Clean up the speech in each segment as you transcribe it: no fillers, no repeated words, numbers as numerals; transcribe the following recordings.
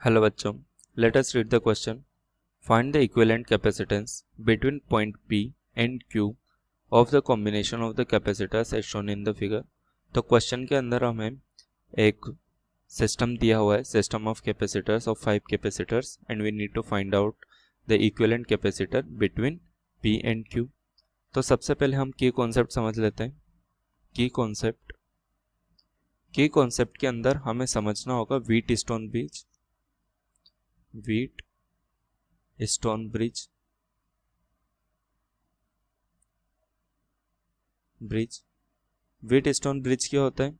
Hello बच्चों, let us read the question. Find the equivalent capacitance between point P and Q of the combination of the capacitors as shown in the figure. तो question के अंदर हमें एक system दिया हुआ है, system of capacitors of 5 capacitors, and we need to find out the equivalent capacitor between P and Q. तो सबसे पहले हम की कॉन्सेप्ट समझ लेते हैं. की कॉन्सेप्ट के अंदर हमें समझना होगा Wheatstone bridge. Wheatstone bridge Wheatstone bridge क्या होता है?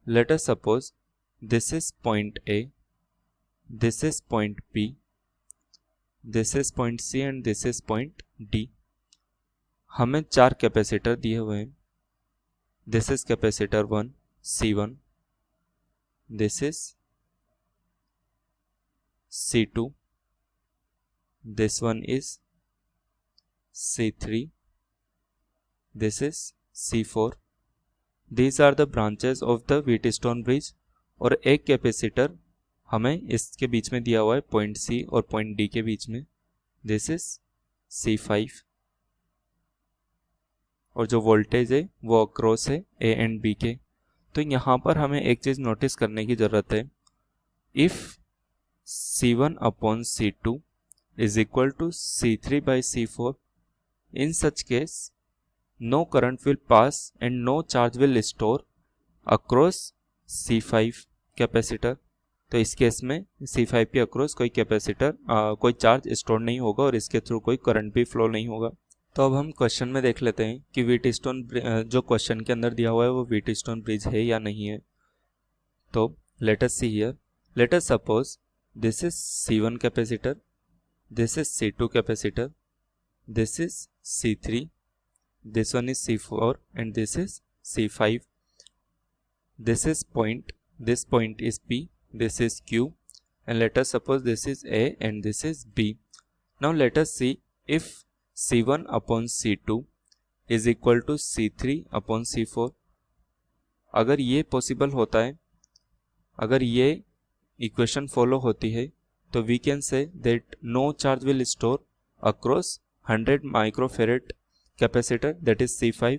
Let us suppose this is point A, this is point P, this is point C and this is point D. हमें 4 कैपेसिटर दिए हुए हैं. This is capacitor 1 C1, this is C2, this one is C3, this is C4. These are the branches of the Wheatstone bridge. और एक capacitor हमें इसके बीच में दिया हुआ है पॉइंट C और पॉइंट D के बीच में. दिस इज C5 और जो वोल्टेज है वो अक्रॉस है A एंड B के. तो यहाँ पर हमें एक चीज़ नोटिस करने की ज़रूरत है. If C1 upon C2 is equal to C3 by C4, in such case no current will pass and no charge will store across C5 capacitor. तो इस केस में C5 के अक्रॉस कोई कैपेसिटर कोई चार्ज स्टोर नहीं होगा और इसके थ्रू कोई करंट भी फ्लो नहीं होगा. तो अब हम क्वेश्चन में देख लेते हैं कि व्हीटस्टोन जो क्वेश्चन के अंदर दिया हुआ है वो व्हीटस्टोन ब्रिज है या नहीं है. तो let us see here. Let us suppose this is C1 capacitor, this is C2 capacitor, this is C3, this one is C4 and this is C5. This is point, this point is P, this is Q, and let us suppose this is A and this is B. Now let us see if C1 upon C2 is equal to C3 upon C4. अगर ये possible होता है, अगर ये equation follow होती है, तो we can say that no charge will store across 100 microfarad capacitor that is C5,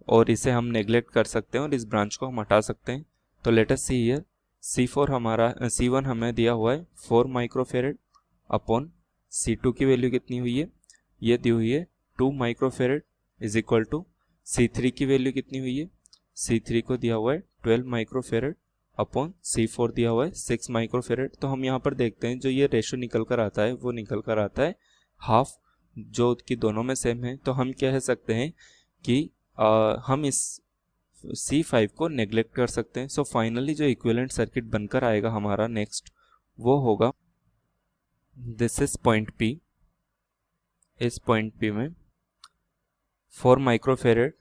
और इसे हम नेग्लेक्ट कर सकते हैं और इस ब्रांच को हम हटा सकते हैं. तो let us see here. C1 हमें दिया हुआ है 4 माइक्रोफेरेड अपॉन C2 की वैल्यू कितनी हुई है? ये दी हुई है 2 microfarad is equal to C3 की वैल्यू कितनी हुई है? C3 को दिया हुआ है 12 माइक्रोफेरेड अपॉन C4 दिया हुआ है 6 माइक्रोफेरेड. तो हम यहाँ पर देखते हैं जो ये रेशो निकल कर आता है वो निकल कर आता है हाफ, जो कि दोनों में सेम है. तो हम कह सकते हैं कि हम इस C5 को नेग्लेक्ट कर सकते हैं. सो फाइनली जो इक्विवेलेंट सर्किट बनकर आएगा हमारा नेक्स्ट वो होगा दिस इज पॉइंट P. इस पॉइंट P में 4 microfarad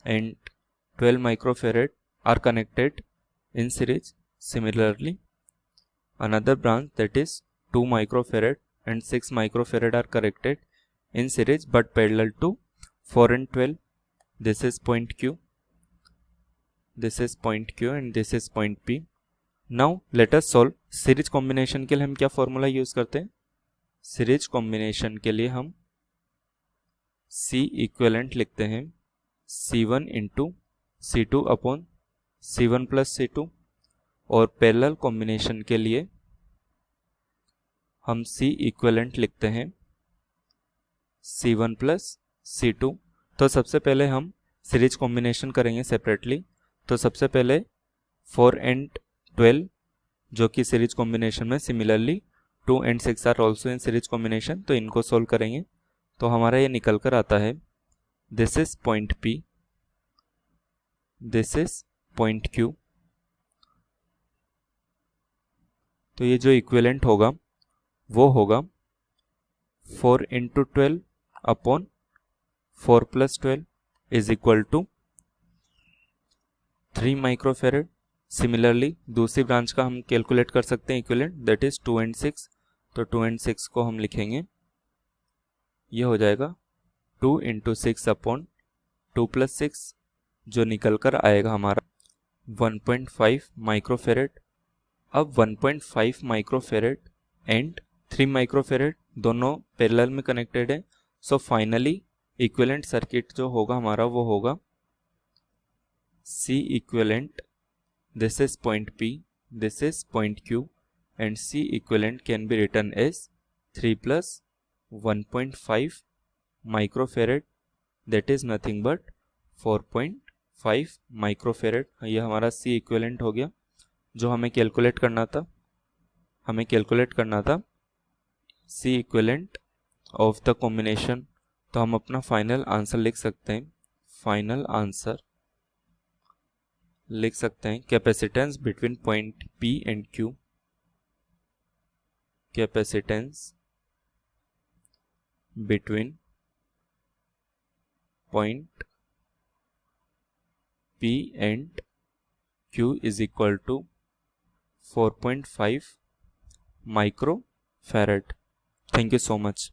and 12 microfarad are connected in series. Similarly, another branch that is 2 microfarad and 6 microfarad are connected in series but parallel to 4 and 12. This is point Q, this is point Q and this is point P. Now let us solve. Series combination के लिए हम क्या formula use करते हैं? Series combination के लिए हम C equivalent लिखते हैं C1 into C2 upon C1 plus C2, और पैरेलल कॉम्बिनेशन के लिए हम C इक्विवेलेंट लिखते हैं C1 प्लस C2. तो सबसे पहले हम सीरीज कॉम्बिनेशन करेंगे सेपरेटली. तो सबसे पहले 4 एंड 12 जो कि सीरीज कॉम्बिनेशन में, similarly 2 and 6 are also in series combination. तो इनको सोल्व करेंगे तो हमारा ये निकल कर आता है this is point P, this is point Q. तो ये जो इक्विवेलेंट होगा वो होगा 4 into 12 upon 4 plus 12 is equal to 3 microfarad. Similarly दूसरी ब्रांच का हम कैलकुलेट कर सकते हैं इक्विवेलेंट, दैट इज 2 एंड 6. तो 2 एंड 6 को हम लिखेंगे, ये हो जाएगा 2 इंटू 6 अपॉन 2 प्लस 6, जो निकल कर आएगा हमारा 1.5 माइक्रोफेरेड अब 1.5 माइक्रोफेरेड एंड 3 माइक्रोफेरेड दोनों पैरेलल में कनेक्टेड है। सो फाइनली इक्विवेलेंट सर्किट जो होगा हमारा वो होगा C equivalent, this is point P, this is point Q, and C equivalent can be written as 3 plus 1.5 microfarad, that is nothing but 4.5 microfarad। यह हमारा C equivalent हो गया जो हमें कैलकुलेट करना था। C equivalent of the combination। तो हम अपना फाइनल आंसर लिख सकते हैं। फाइनल आंसर लिख सकते हैं capacitance between point P and Q, capacitance between point P and Q is equal to 4.5 microfarad. Thank you so much.